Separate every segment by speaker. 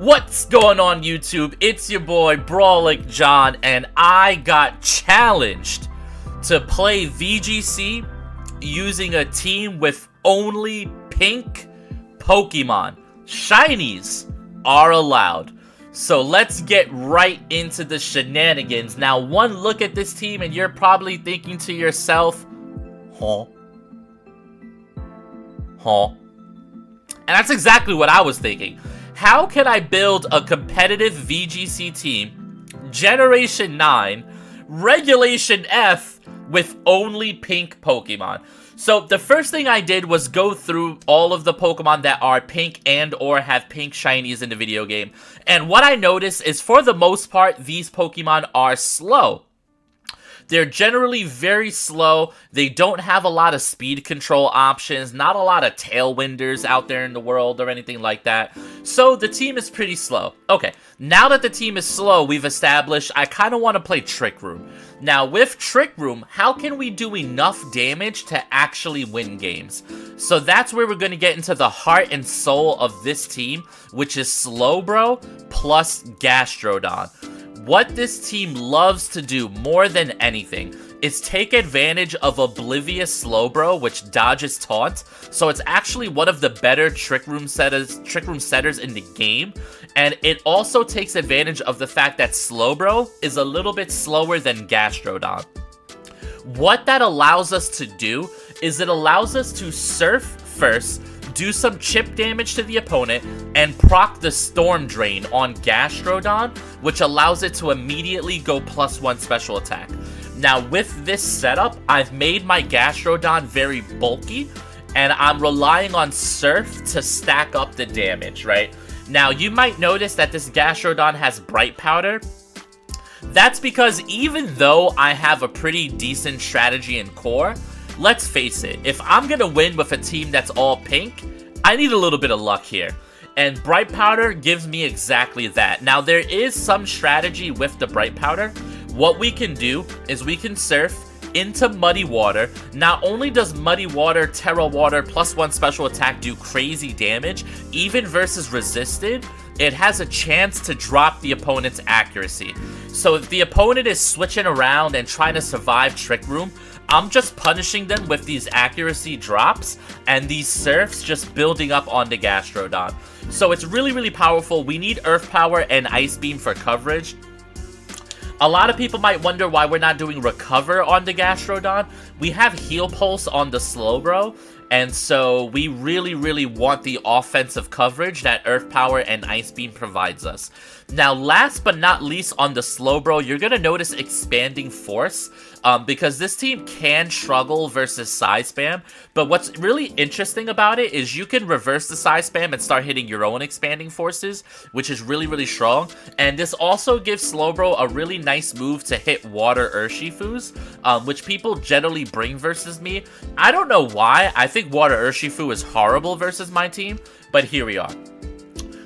Speaker 1: What's going on YouTube? It's your boy Brawlic John, and I got challenged to play VGC using a team with only pink Pokemon. Shinies are allowed. So let's get right into the shenanigans. Now, one look at this team and you're probably thinking to yourself, huh? And that's exactly what I was thinking. How can I build a competitive VGC team, Generation 9, Regulation F, with only pink Pokemon? So the first thing I did was go through all of the Pokemon that are pink and or have pink shinies in the video game. And what I noticed is, for the most part, these Pokemon are slow. They're generally very slow. They don't have a lot of speed control options, not a lot of tailwinders out there in the world or anything like that. So the team is pretty slow. Okay, now that the team is slow, we've established I kind of want to play Trick Room. Now with Trick Room, how can we do enough damage to actually win games? So that's where we're going to get into the heart and soul of this team, which is Slowbro plus Gastrodon. What this team loves to do more than anything is take advantage of Oblivious Slowbro, which dodges Taunt. So it's actually one of the better Trick Room setters in the game. And it also takes advantage of the fact that Slowbro is a little bit slower than Gastrodon. What that allows us to do is it allows us to surf first, do some chip damage to the opponent, and proc the Storm Drain on Gastrodon, which allows it to immediately go +1 special attack. Now with this setup, I've made my Gastrodon very bulky, and I'm relying on Surf to stack up the damage, right? Now you might notice that this Gastrodon has Bright Powder. That's because even though I have a pretty decent strategy in core, let's face it, if I'm gonna win with a team that's all pink, I need a little bit of luck here. And Bright Powder gives me exactly that. Now, there is some strategy with the Bright Powder. What we can do is we can surf into Muddy Water. Not only does Muddy Water, Terra Water, +1 special attack do crazy damage, even versus resisted, it has a chance to drop the opponent's accuracy. So if the opponent is switching around and trying to survive Trick Room, I'm just punishing them with these accuracy drops and these surfs just building up on the Gastrodon. So it's really, really powerful. We need Earth Power and Ice Beam for coverage. A lot of people might wonder why we're not doing Recover on the Gastrodon. We have Heal Pulse on the Slowbro, and so we really, really want the offensive coverage that Earth Power and Ice Beam provides us. Now, last but not least on the Slowbro, you're going to notice Expanding Force, because this team can struggle versus Psy Spam, but what's really interesting about it is you can reverse the Psy Spam and start hitting your own Expanding Forces, which is really, really strong. And this also gives Slowbro a really nice move to hit Water Urshifus, which people generally bring versus me. I don't know why. I think Water Urshifu is horrible versus my team, but here we are.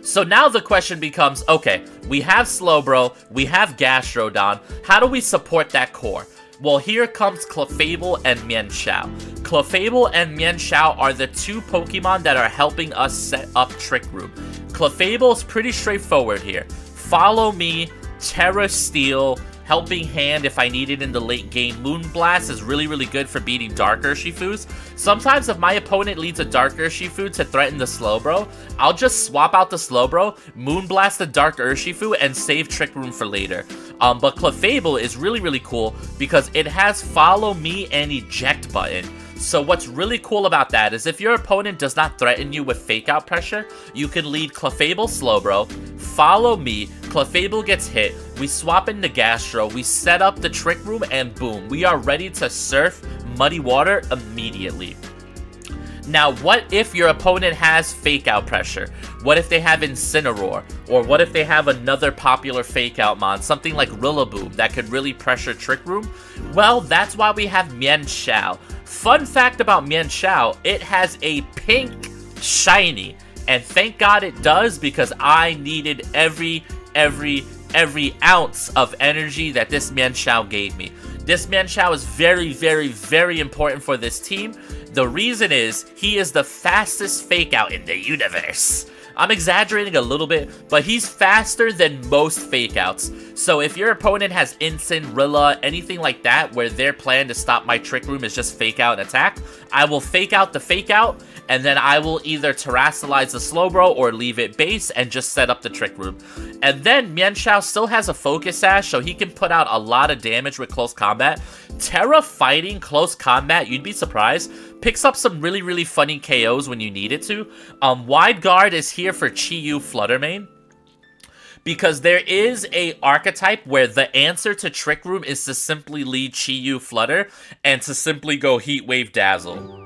Speaker 1: So now the question becomes, okay, we have Slowbro, we have Gastrodon, how do we support that core? Well, here comes Clefable and Mienshao. Clefable and Mienshao are the two Pokemon that are helping us set up Trick Room. Clefable is pretty straightforward here. Follow me, Terra Steel, Helping Hand if I need it in the late game. Moonblast is really, really good for beating Dark Urshifus. Sometimes if my opponent leads a Dark Urshifu to threaten the Slowbro, I'll just swap out the Slowbro, Moonblast the Dark Urshifu, and save Trick Room for later. But Clefable is really, really cool because it has Follow Me and Eject button. So what's really cool about that is if your opponent does not threaten you with Fake Out pressure, you can lead Clefable Slowbro, Follow Me, Clefable gets hit, we swap in the Gastro, we set up the Trick Room, and boom, we are ready to surf Muddy Water immediately. Now, what if your opponent has Fake Out pressure? What if they have Incineroar? Or what if they have another popular Fake Out mon, something like Rillaboom, that could really pressure Trick Room? Well, that's why we have Mienshao. Fun fact about Mienshao, it has a pink shiny. And thank God it does, because I needed every ounce of energy that this Mienshao gave me. This Mienshao is very, very, very important for this team. The reason is, he is the fastest Fake Out in the universe. I'm exaggerating a little bit, but he's faster than most fake outs. So if your opponent has Instant, Rilla, anything like that, where their plan to stop my Trick Room is just fake out and attack, I will fake out the fake out, and then I will either Terrasilize the Slowbro or leave it base and just set up the Trick Room. And then Mienshao still has a Focus Sash, so he can put out a lot of damage with close combat. Terra fighting close combat, you'd be surprised, picks up some really, really funny KOs when you need it to. Wide Guard is here for Chi-Yu Fluttermane, because there is a archetype where the answer to Trick Room is to simply lead Chi-Yu Flutter and to simply go Heat Wave Dazzle.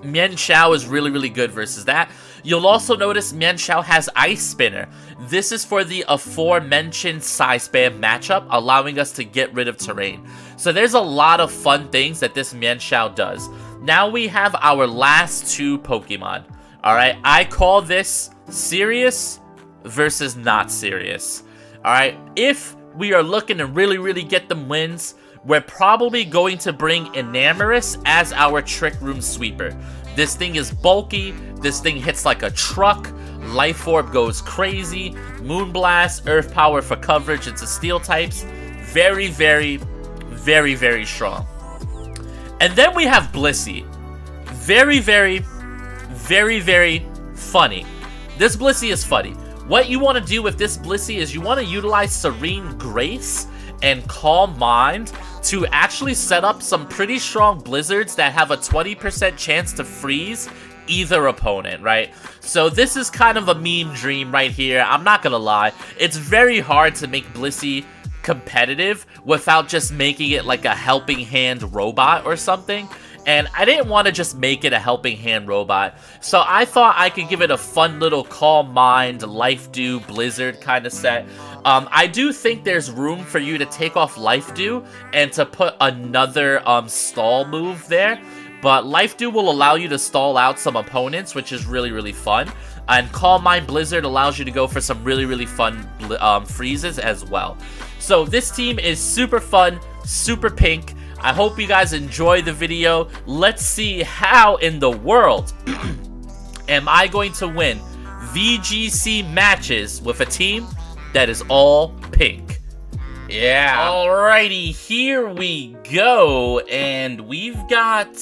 Speaker 1: Mienshao is really, really good versus that. You'll also notice Mienshao has Ice Spinner. This is for the aforementioned Psy Spam matchup, allowing us to get rid of terrain. So there's a lot of fun things that this Mienshao does. Now we have our last two Pokemon. Alright, I call this serious versus not serious. Alright, if we are looking to really, really get them wins, we're probably going to bring Enamorus as our Trick Room sweeper. This thing is bulky, this thing hits like a truck, Life Orb goes crazy, Moonblast, Earth Power for coverage into Steel types. Very, very, very, very strong. And then we have Blissey. Very, very, very, very funny. This Blissey is funny. What you want to do with this Blissey is you want to utilize Serene Grace and Calm Mind to actually set up some pretty strong blizzards that have a 20% chance to freeze either opponent, right? So this is kind of a meme dream right here. I'm not gonna lie. It's very hard to make Blissey competitive without just making it like a helping hand robot or something. And I didn't want to just make it a helping hand robot. So I thought I could give it a fun little Calm Mind, Life Dew, Blizzard kind of set. I do think there's room for you to take off Life Dew and to put another stall move there. But Life Dew will allow you to stall out some opponents, which is really, really fun. And Calm Mind Blizzard allows you to go for some really, really fun freezes as well. So this team is super fun, super pink. I hope you guys enjoy the video. Let's see how in the world am I going to win VGC matches with a team that is all pink. Yeah. Alrighty, here we go. And we've got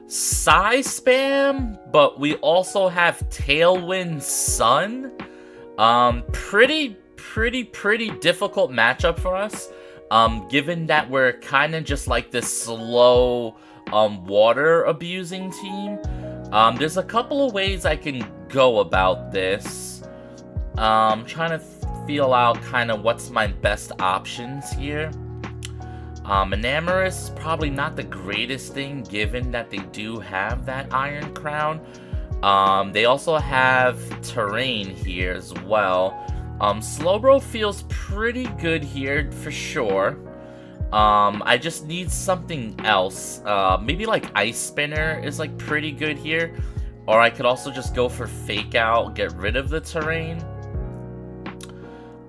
Speaker 1: Psy Spam, but we also have Tailwind Sun. Pretty difficult matchup for us. Given that we're kind of just like this slow, water abusing team. There's a couple of ways I can go about this. Trying to feel out kind of what's my best options here. Enamorus is probably not the greatest thing given that they do have that Iron Crown. They also have terrain here as well. Slowbro feels pretty good here for sure. I just need something else. Maybe like Ice Spinner is like pretty good here. Or I could also just go for Fake Out, get rid of the terrain.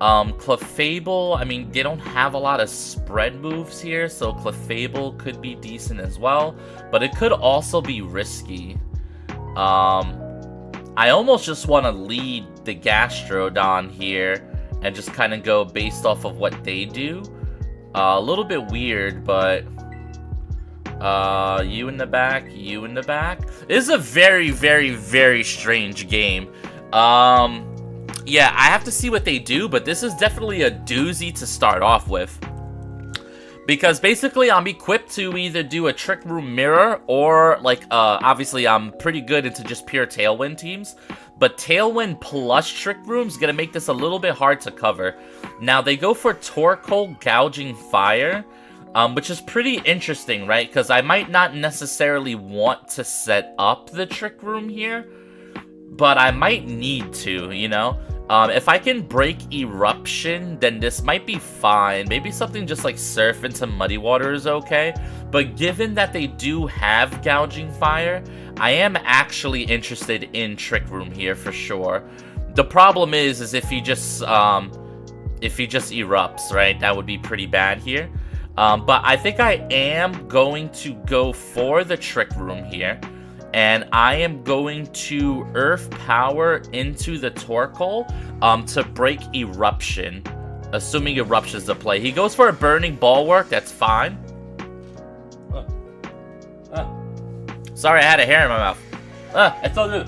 Speaker 1: Clefable, I mean, they don't have a lot of spread moves here, so Clefable could be decent as well. But it could also be risky. I almost just want to lead the Gastrodon here and just kind of go based off of what they do. A little bit weird, but you in the back, you in the back. This is a very, very, very strange game. Yeah, I have to see what they do, but this is definitely a doozy to start off with. Because basically I'm equipped to either do a Trick Room Mirror or like, obviously I'm pretty good into just pure Tailwind teams. But Tailwind plus Trick Room is going to make this a little bit hard to cover. Now they go for Torkoal Gouging Fire, which is pretty interesting, right? Because I might not necessarily want to set up the Trick Room here, but I might need to, you know? If I can break Eruption, then this might be fine. Maybe something just like Surf into Muddy Water is okay. But given that they do have Gouging Fire, I am actually interested in Trick Room here for sure. The problem is if he just erupts, right? That would be pretty bad here. But I think I am going to go for the Trick Room here. And I am going to Earth Power into the Torkoal to break Eruption. Assuming Eruption's the play. He goes for a Burning Bulwark, that's fine. Sorry, I had a hair in my mouth. I told you.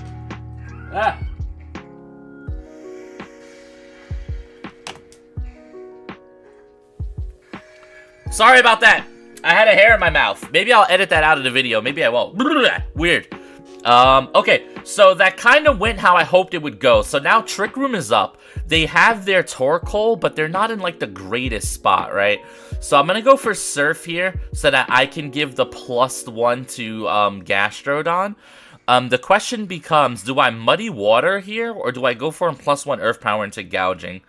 Speaker 1: Sorry about that. I had a hair in my mouth. Maybe I'll edit that out of the video. Maybe I won't. Weird. Okay, so that kind of went how I hoped it would go. So now Trick Room is up. They have their Torkoal, but they're not in, like, the greatest spot, right? So I'm going to go for Surf here so that I can give the +1 to Gastrodon. The question becomes, do I Muddy Water here, or do I go for a +1 Earth Power into Gouging?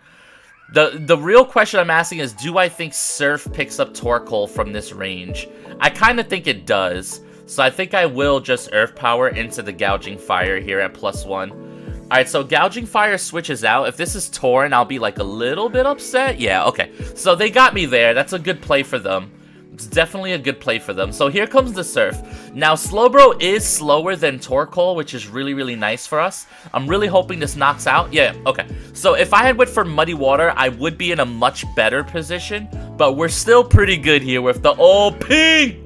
Speaker 1: The real question I'm asking is, do I think Surf picks up Torkoal from this range? I kind of think it does. So I think I will just Earth Power into the Gouging Fire here at +1. Alright, so Gouging Fire switches out. If this is Tauren, I'll be like a little bit upset. Yeah, okay. So they got me there. That's a good play for them. It's definitely a good play for them. So here comes the Surf. Now, Slowbro is slower than Torkoal, which is really, really nice for us. I'm really hoping this knocks out. Yeah, okay. So if I had went for Muddy Water, I would be in a much better position. But we're still pretty good here with the old pink!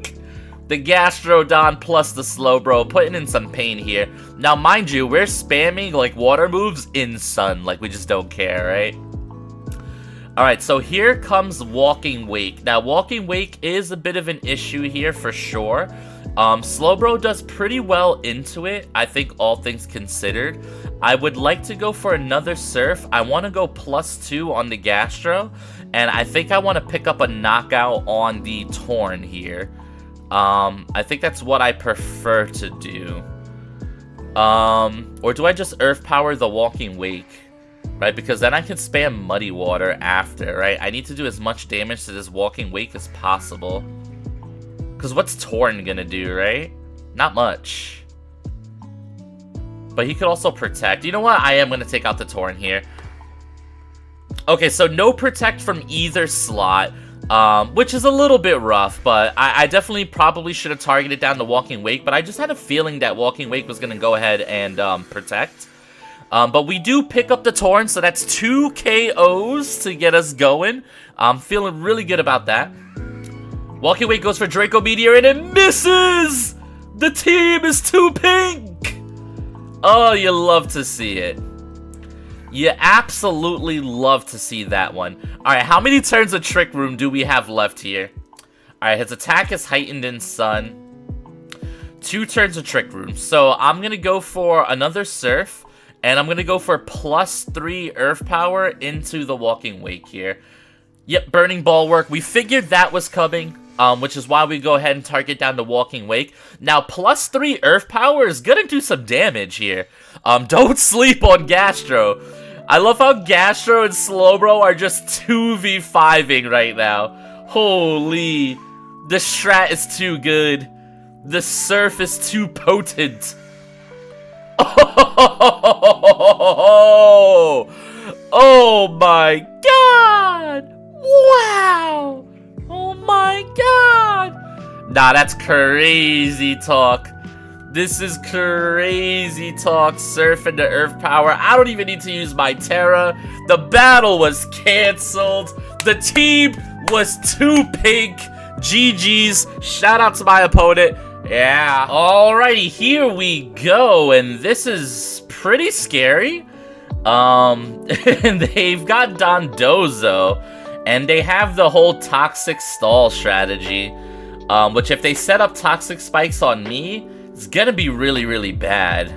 Speaker 1: The Gastrodon plus the Slowbro, putting in some pain here. Now, mind you, we're spamming, like, water moves in Sun. Like, we just don't care, right? Alright, so here comes Walking Wake. Now, Walking Wake is a bit of an issue here for sure. Slowbro does pretty well into it, I think, all things considered. I would like to go for another Surf. I want to go +2 on the Gastro, and I think I want to pick up a knockout on the Tauren here. I think that's what I prefer to do. Or do I just Earth Power the Walking Wake? Right, because then I can spam Muddy Water after, right? I need to do as much damage to this Walking Wake as possible. Because what's Tauren gonna do, right? Not much. But he could also Protect. You know what? I am gonna take out the Tauren here. Okay, so no Protect from either slot. Which is a little bit rough, but I definitely probably should have targeted down the Walking Wake, but I just had a feeling that Walking Wake was going to go ahead and Protect. But we do pick up the Tauren, so that's 2 KOs to get us going. I'm feeling really good about that. Walking Wake goes for Draco Meteor, and it misses! The team is too pink! Oh, you love to see it. You absolutely love to see that one. Alright, how many turns of Trick Room do we have left here? Alright, his attack is heightened in Sun. 2 turns of Trick Room. So I'm going to go for another Surf. And I'm going to go for +3 Earth Power into the Walking Wake here. Yep, Burning Bulwark. We figured that was coming. Which is why we go ahead and target down the Walking Wake. Now, +3 Earth Power is going to do some damage here. Don't sleep on Gastro. I love how Gastro and Slowbro are just 2v5ing right now. Holy. The strat is too good. The Surf is too potent. Oh, oh my god. Wow. Oh my god. Nah, that's crazy talk. This is crazy talk. Surf into Earth Power. I don't even need to use my Terra. The battle was canceled. The team was too pink. GG's. Shout out to my opponent. Yeah. Alrighty, here we go. And this is pretty scary. And they've got Dondozo. And they have the whole Toxic Stall strategy. Which if they set up Toxic Spikes on me, it's gonna be really, really bad.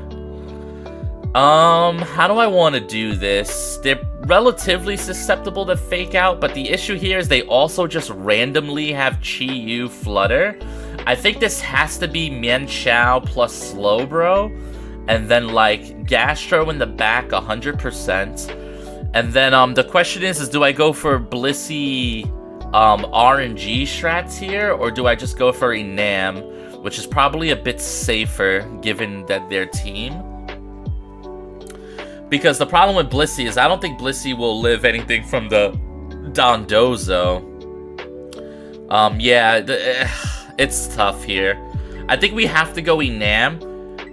Speaker 1: How do I want to do this? They're relatively susceptible to Fake Out, but the issue here is they also just randomly have Chi-Yu Flutter. I think this has to be Mienshao plus Slowbro, and then like Gastro in the back 100%. And then the question is do I go for Blissey RNG strats here, or do I just go for Enam, which is probably a bit safer given that their team? Because the problem with Blissey is I don't think Blissey will live anything from the Dondozo. Yeah, it's tough here. I think we have to go Enam,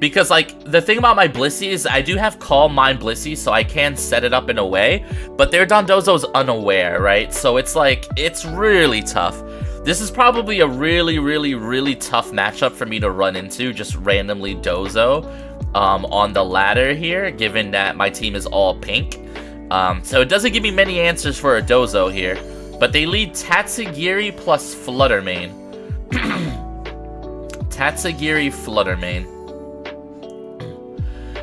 Speaker 1: Because, like, the thing about my Blissey is I do have Calm Mind Blissey, so I can set it up in a way, but their Dondozo's unaware, right? So it's like, it's really tough. This is probably a really, really, really tough matchup for me to run into, just randomly Dozo on the ladder here, given that my team is all pink. So it doesn't give me many answers for a Dozo here, but they lead Tatsugiri plus Fluttermane. Tatsugiri, Fluttermane.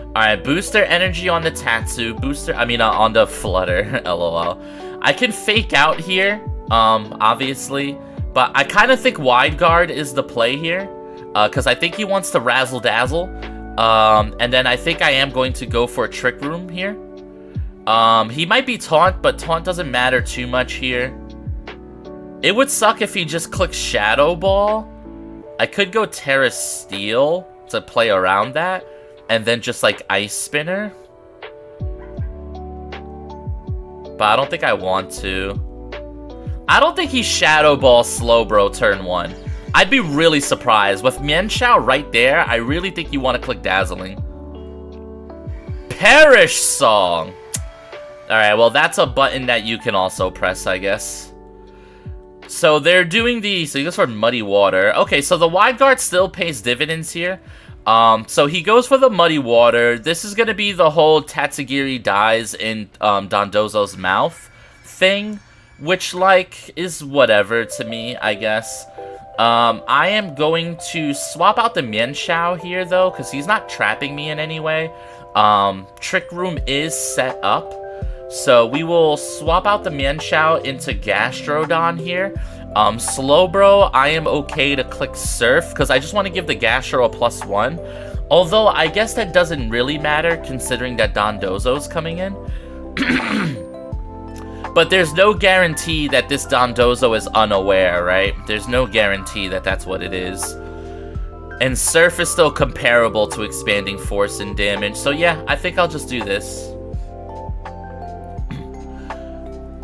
Speaker 1: Alright, booster energy on the Tatsu, on the Flutter, lol. I can fake out here, obviously, but I kind of think Wide Guard is the play here, because I think he wants to Razzle Dazzle, and then I think I am going to go for a Trick Room here. He might be Taunt, but Taunt doesn't matter too much here. It would suck if he just clicks Shadow Ball. I could go Terra Steel to play around that, and then just like Ice Spinner. But I don't think I want to. I don't think he Shadow Ball Slowbro turn 1. I'd be really surprised. With Mienshao right there, I really think you want to click Dazzling. Perish Song! Alright, well that's a button that you can also press, I guess. So they're doing so he goes for Muddy Water. Okay, so the Wide Guard still pays dividends here. So he goes for the Muddy Water. This is gonna be the whole Tatsugiri dies in Dondozo's mouth thing, which, like, is whatever to me, I guess. I am going to swap out the Mienshao here, though, because he's not trapping me in any way. Trick Room is set up. So we will swap out the Mienshao into Gastrodon here. Slowbro, I am okay to click Surf, because I just want to give the Gastro a +1. Although, I guess that doesn't really matter, considering that Dondozo's coming in. But there's no guarantee that this Dondozo is unaware, right? There's no guarantee that that's what it is. And Surf is still comparable to Expanding Force and damage. So yeah, I think I'll just do this.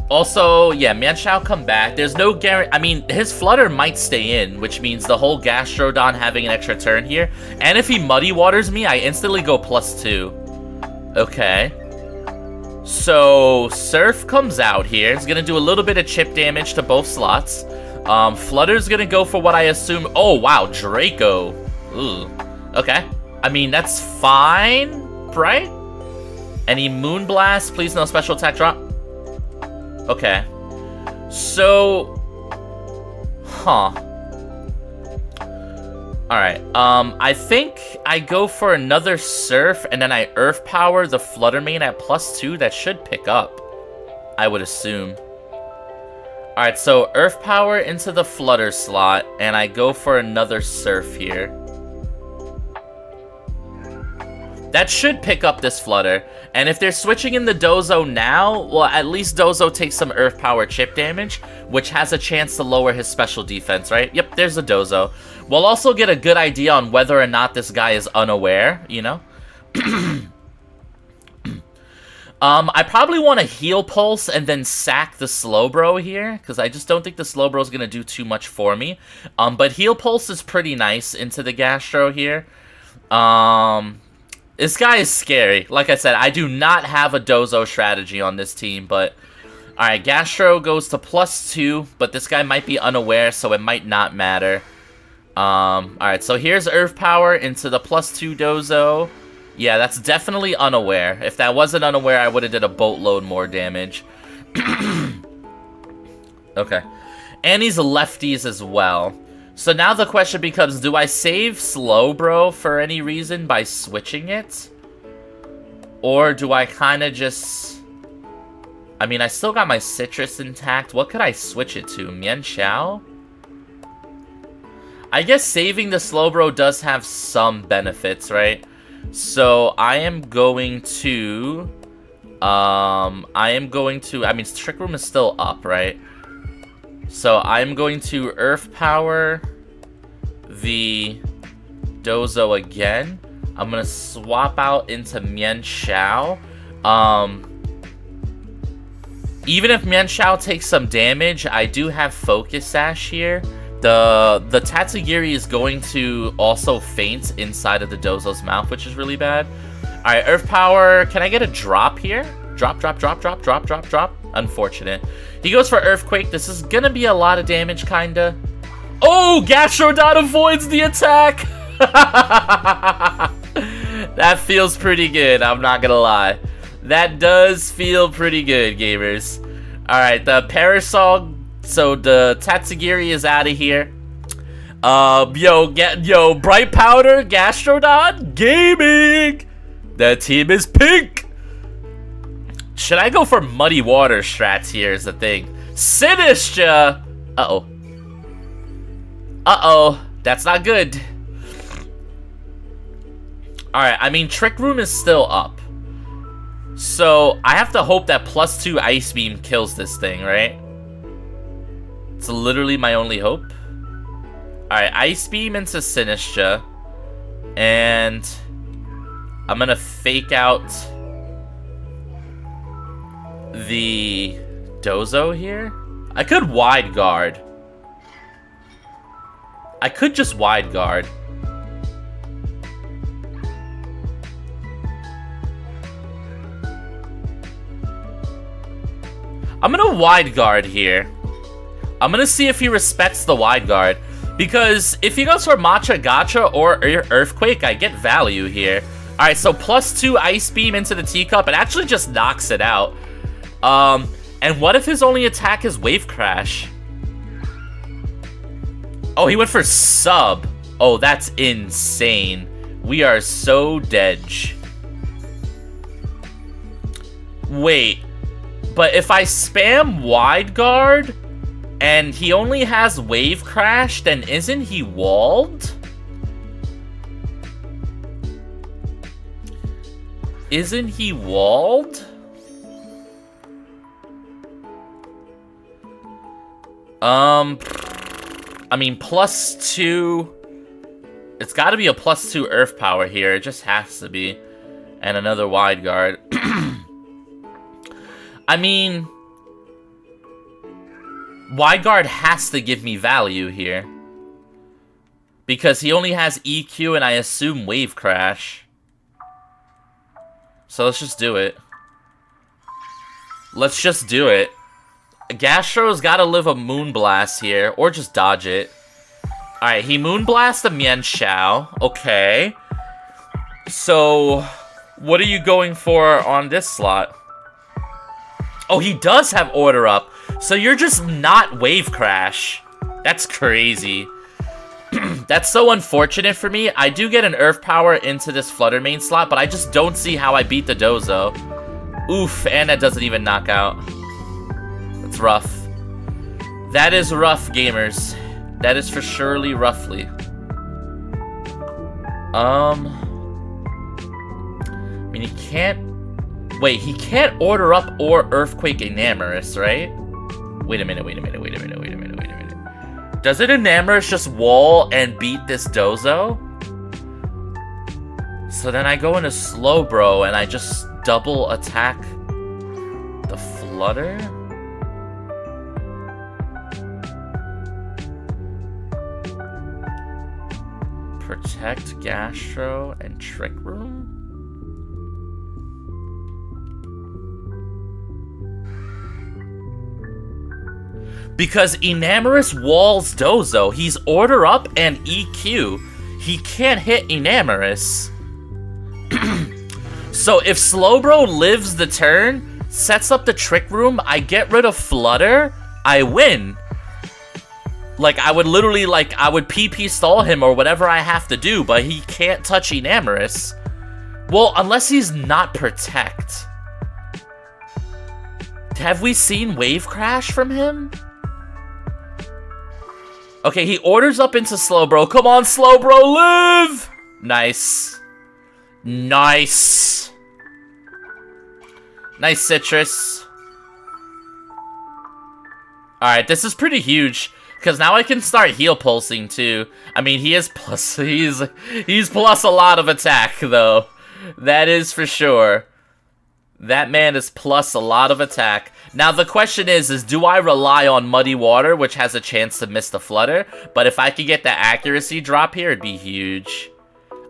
Speaker 1: Also, yeah, Mienshao come back. There's no guarantee. I mean, his Flutter might stay in, which means the whole Gastrodon having an extra turn here. And if he Muddy Waters me, I instantly go +2. Okay. So, Surf comes out here. It's going to do a little bit of chip damage to both slots. Flutter's going to go for what I assume... Oh, wow, Draco. Ooh. Okay. I mean, that's fine, right? Any Moonblast? Please no special attack drop. Okay. So... Huh. Alright, I think I go for another Surf, and then I Earth Power the Fluttermane at +2. That should pick up, I would assume. Alright, so Earth Power into the Flutter slot, and I go for another Surf here. That should pick up this Flutter. And if they're switching in the Dozo now, well, at least Dozo takes some Earth Power chip damage, which has a chance to lower his special defense, right? Yep, there's the Dozo. We'll also get a good idea on whether or not this guy is unaware, you know? I probably want to Heal Pulse and then sack the Slowbro here, because I just don't think the Slowbro is going to do too much for me. But Heal Pulse is pretty nice into the Gastro here. This guy is scary. Like I said, I do not have a Dozo strategy on this team, but... Alright, Gastro goes to +2, but this guy might be unaware, so it might not matter. Alright, so here's Earth Power into the +2 Dozo. Yeah, that's definitely unaware. If that wasn't unaware, I would have did a boatload more damage. Okay. And he's lefties as well. So now the question becomes, do I save Slowbro for any reason by switching it? Or do I kind of just... I mean, I still got my Citrus intact. What could I switch it to? Mienshao? I guess saving the Slowbro does have some benefits, right? So I am going to... I mean, Trick Room is still up, right? So I'm going to Earth Power the Dozo again. I'm going to swap out into Mienshao. Even if Mienshao takes some damage, I do have Focus Sash here The Tatsugiri is going to also faint inside of the Dozo's mouth, which is really bad. Alright, Earth Power. Can I get a drop here? Drop, drop, drop, drop, drop, drop, drop. Unfortunate. He goes for Earthquake. This is gonna be a lot of damage, kinda. Oh! Gastrodon avoids the attack! That feels pretty good, I'm not gonna lie. That does feel pretty good, gamers. Alright, the Parasol. So the Tatsugiri is out of here. Yo, Bright Powder, Gastrodon, gaming! The team is pink! Should I go for Muddy Water strats here is the thing. Sinistra! Uh-oh. Uh-oh. That's not good. Alright, I mean, Trick Room is still up. So, I have to hope that +2 Ice Beam kills this thing, right? It's literally my only hope. Alright, Ice Beam into Sinistra. And I'm gonna fake out the Dozo here. I could Wide Guard. I could just Wide Guard. I'm gonna Wide Guard here. I'm gonna see if he respects the Wide Guard. Because if he goes for Matcha Gacha or Earthquake, I get value here. Alright, so +2 Ice Beam into the teacup. It actually just knocks it out. And what if his only attack is Wave Crash? Oh, he went for Sub. Oh, that's insane. We are so dead. Wait. But if I spam Wide Guard and he only has Wave Crash, then isn't he walled? Isn't he walled? I mean, +2. It's got to be a +2 Earth Power here. It just has to be. And another Wide Guard. I mean, Wide Guard has to give me value here. Because he only has EQ and I assume Wave Crash. So let's just do it. Let's just do it. Gastro's gotta live a Moonblast here, or just dodge it. Alright, he Moonblast a Mienshao. Okay. So, what are you going for on this slot? Oh, he does have Order Up. So you're just not Wave Crash. That's crazy. That's so unfortunate for me. I do get an Earth Power into this Flutter Mane slot, but I just don't see how I beat the Dozo. Oof, and that doesn't even knock out. That's rough. That is rough, gamers. That is for surely roughly. I mean, he can't... Wait, he can't Order Up or Earthquake Enamorous, right? Wait a minute. Does it Enamorous just wall and beat this Dozo? So then I go into Slowbro and I just double attack the Flutter? Protect Gastro and Trick Room? Because Enamorous walls Dozo. He's Order Up and EQ. He can't hit Enamorous. So if Slowbro lives the turn, sets up the Trick Room, I get rid of Flutter, I win. Like, I would literally, like, I would PP stall him or whatever I have to do, but he can't touch Enamorous. Well, unless he's not Protect. Have we seen Wave Crash from him? Okay, he orders up into Slowbro. Come on, Slowbro, live! Nice. Nice. Nice Citrus. Alright, this is pretty huge. Because now I can start heal pulsing too. I mean, he's plus a lot of attack though. That is for sure. That man is plus a lot of attack. Now the question is do I rely on Muddy Water, which has a chance to miss the Flutter? But if I could get the accuracy drop here, it'd be huge.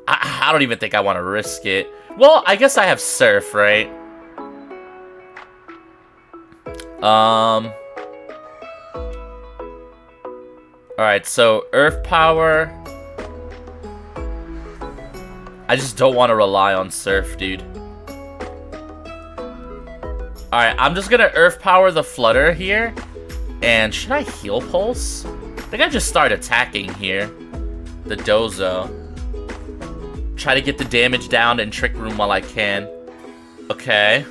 Speaker 1: I don't even think I want to risk it. Well, I guess I have Surf, right? Alright, so Earth Power. I just don't want to rely on Surf, dude. Alright, I'm just gonna Earth Power the Flutter here. And should I Heal Pulse? I think I just start attacking here. The Dozo. Try to get the damage down in Trick Room while I can. Okay.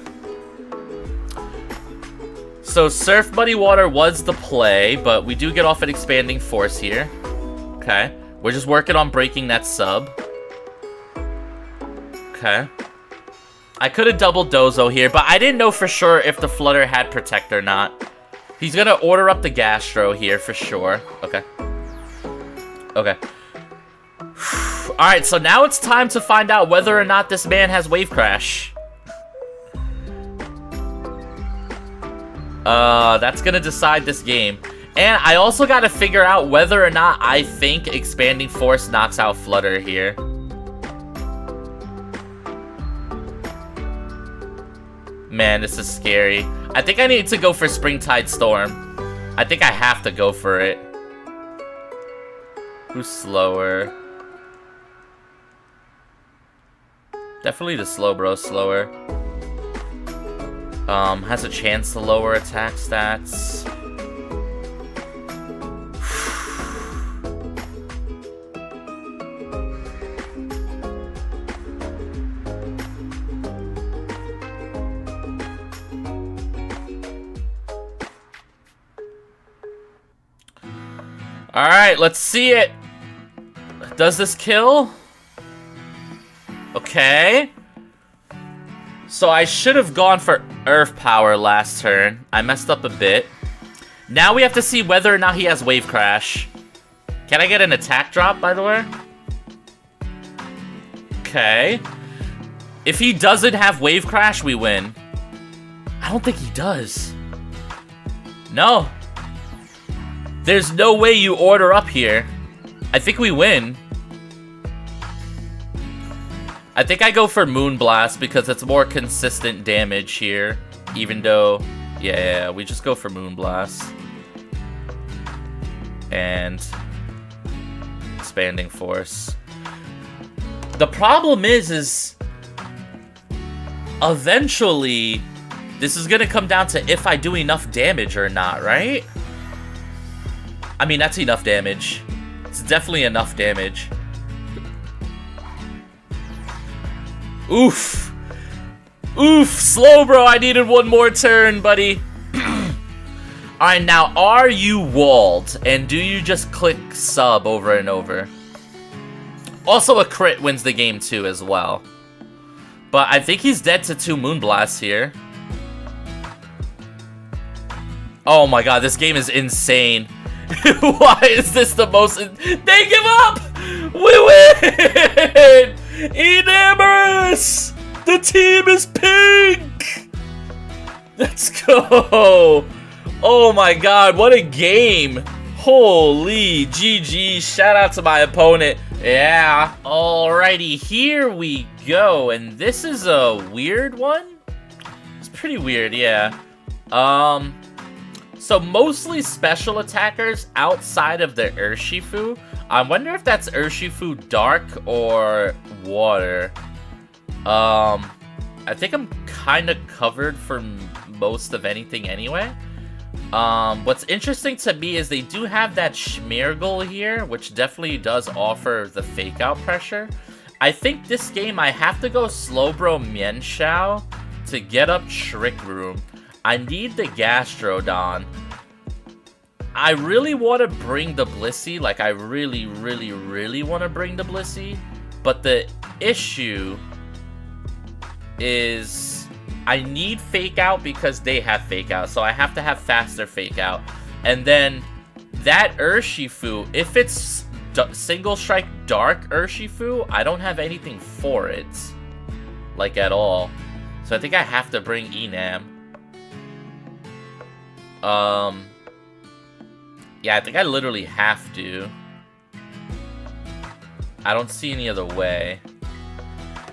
Speaker 1: So Surf Muddy Water was the play, but we do get off an Expanding Force here. Okay. We're just working on breaking that sub. Okay. I could have doubled Dozo here, but I didn't know for sure if the Flutter had Protect or not. He's gonna order up the Gastro here for sure. Okay. Okay. Alright, so now it's time to find out whether or not this man has Wave Crash. That's gonna decide this game. And I also gotta figure out whether or not I think Expanding Force knocks out Flutter here. Man, this is scary. I think I need to go for Springtide Storm. I think I have to go for it. Who's slower? Definitely the Slowbro slower. Has a chance to lower attack stats. Alright, let's see it. Does this kill? Okay. So I should have gone for Earth Power last turn. I messed up a bit. Now we have to see whether or not he has Wave Crash. Can I get an attack drop, by the way? Okay. If he doesn't have Wave Crash, we win. I don't think he does. No. There's no way you order up here. I think we win. I think I go for Moonblast because it's more consistent damage here. Even though, yeah, we just go for Moonblast. And Expanding Force. The problem is eventually this is gonna come down to if I do enough damage or not, right? I mean, that's enough damage. It's definitely enough damage. Oof. Oof. Slowbro, I needed one more turn, buddy. Alright, now, are you walled? And do you just click sub over and over? Also, a crit wins the game, too, as well. But I think he's dead to 2 Moonblasts here. Oh my god, this game is insane. Why is this the most... They give up! We win! Enamoris! The team is pink! Let's go! Oh my god, what a game! Holy GG, shout out to my opponent. Yeah. Alrighty, here we go. And this is a weird one? It's pretty weird, yeah. So mostly special attackers outside of the Urshifu. I wonder if that's Urshifu Dark or Water. I think I'm kind of covered for most of anything anyway. What's interesting to me is they do have that Schmeargle here, which definitely does offer the fake out pressure. I think this game I have to go Slowbro Mienshao to get up Trick Room. I need the Gastrodon. I really want to bring the Blissey, like I really want to bring the Blissey, but the issue is I need Fake Out because they have Fake Out, so I have to have faster Fake Out. And then that Urshifu, if it's Single Strike Dark Urshifu, I don't have anything for it, like at all. So I think I have to bring Enam. Yeah, I think I literally have to. I don't see any other way.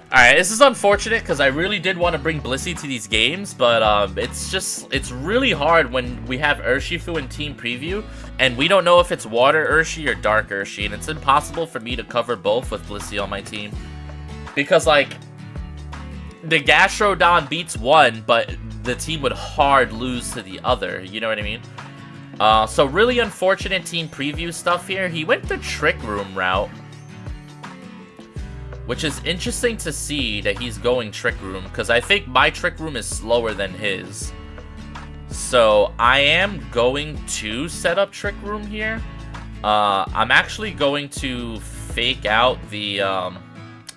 Speaker 1: Alright, this is unfortunate because I really did want to bring Blissey to these games, but it's really hard when we have Urshifu in team preview, and we don't know if it's Water Urshi or Dark Urshi, and it's impossible for me to cover both with Blissey on my team. Because, like, the Gastrodon beats one, but the team would hard lose to the other, you know what I mean? So really unfortunate team preview stuff here. He went the Trick Room route, which is interesting to see that he's going Trick Room, because I think my Trick Room is slower than his. So I am going to set up Trick Room here. I'm actually going to fake out the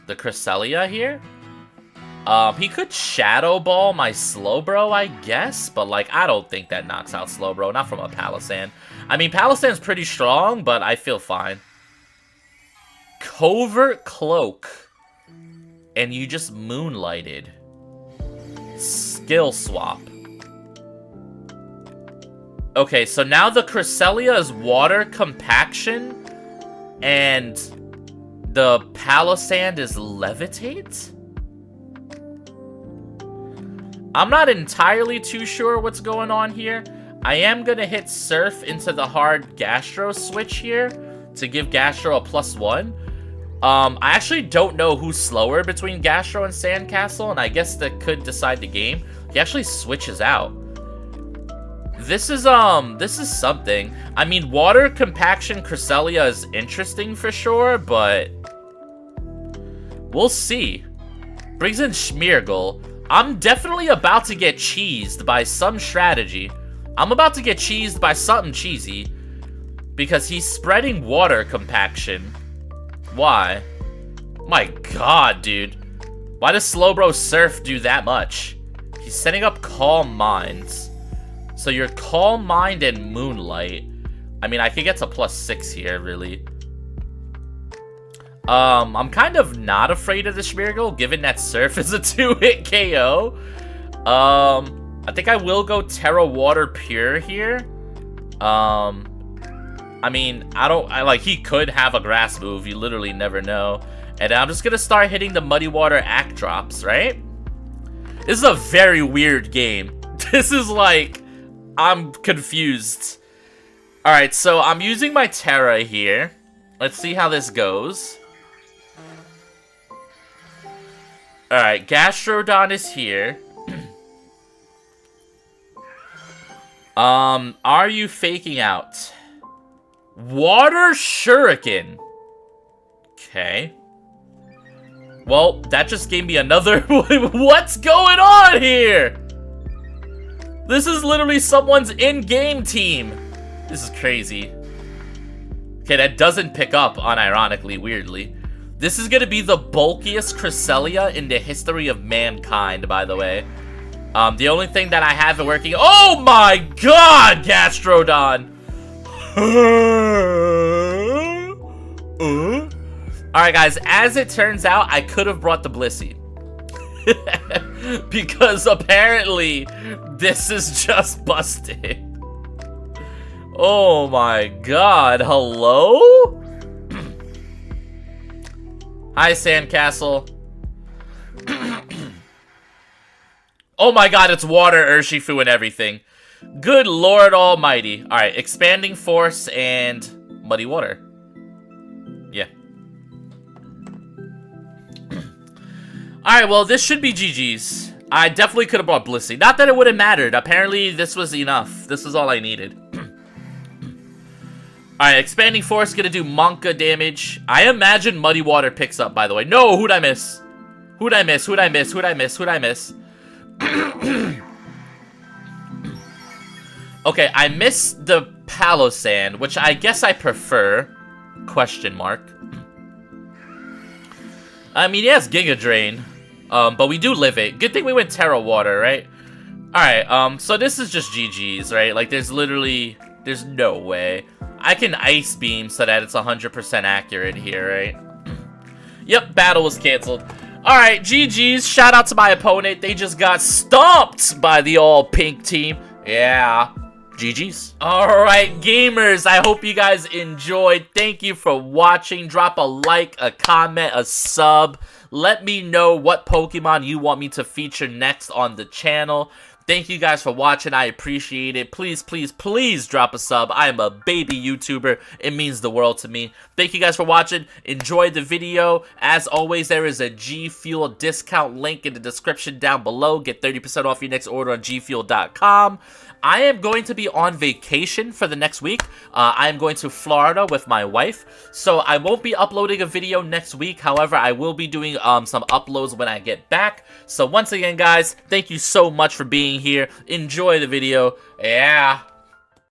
Speaker 1: Cresselia here. He could Shadow Ball my Slowbro, I guess, but, like, I don't think that knocks out Slowbro, not from a Palossand. I mean, Palosand's pretty strong, but I feel fine. Covert Cloak. And you just Moonlighted. Skill Swap. Okay, so now the Cresselia is Water Compaction, and the Palossand is Levitate? I'm not entirely too sure what's going on here. I am going to hit Surf into the hard Gastro switch here to give Gastro a +1. I actually don't know who's slower between Gastro and Sandcastle, and I guess that could decide the game. He actually switches out. This is something. I mean, Water Compaction Cresselia is interesting for sure, but we'll see. Brings in Schmeargle. I'm definitely about to get cheesed by some strategy. I'm about to get cheesed by something cheesy. Because he's spreading Water Compaction. Why? My god, dude. Why does Slowbro Surf do that much? He's setting up Calm Minds. So you're Calm Mind and Moonlight. I mean, I could get to +6 here, really. I'm kind of not afraid of the Schmeargle, given that Surf is a 2-hit KO. I think I will go Terra Water Pure here. I mean, he could have a Grass move, you literally never know. And I'm just gonna start hitting the Muddy Water Act Drops, right? This is a very weird game. This is like, I'm confused. Alright, so I'm using my Terra here. Let's see how this goes. Alright, Gastrodon is here. Are you faking out? Water Shuriken. Okay. Well, that just gave me another... What's going on here? This is literally someone's in-game team. This is crazy. Okay, that doesn't pick up, unironically, weirdly. This is gonna be the bulkiest Cresselia in the history of mankind, by the way. The only thing that I have it working... Oh my god, Gastrodon! Alright, guys, as it turns out, I could have brought the Blissey. Because apparently, this is just busted. Oh my god, hello? Hi, Sandcastle. Oh my god, it's Water, Urshifu, and everything. Good lord almighty. Alright, Expanding Force and Muddy Water. Yeah. Alright, well, this should be GG's. I definitely could have brought Blissey. Not that it would have mattered. Apparently, this was enough. This is all I needed. Alright, Expanding Force gonna do Monka damage. I imagine Muddy Water picks up, by the way. No, who'd I miss? Who'd I miss? Who'd I miss? Who'd I miss? Who'd I miss? Okay, I missed the Palossand, which I guess I prefer. Question mark. I mean, yes, Giga Drain. But we do live it. Good thing we went Terra Water, right? Alright, so this is just GG's, right? Like, there's no way. I can Ice Beam so that it's 100% accurate here, right? Yep, battle was canceled. Alright, GG's. Shout out to my opponent. They just got stomped by the all-pink team. Yeah. GG's. Alright, gamers. I hope you guys enjoyed. Thank you for watching. Drop a like, a comment, a sub. Let me know what Pokemon you want me to feature next on the channel. Thank you guys for watching. I appreciate it. Please, please, please drop a sub. I am a baby YouTuber. It means the world to me. Thank you guys for watching. Enjoy the video. As always, there is a G Fuel discount link in the description down below. Get 30% off your next order on gfuel.com. I am going to be on vacation for the next week. I am going to Florida with my wife, so I won't be uploading a video next week. However, I will be doing some uploads when I get back. So once again, guys, thank you so much for being here. Enjoy the video. Yeah.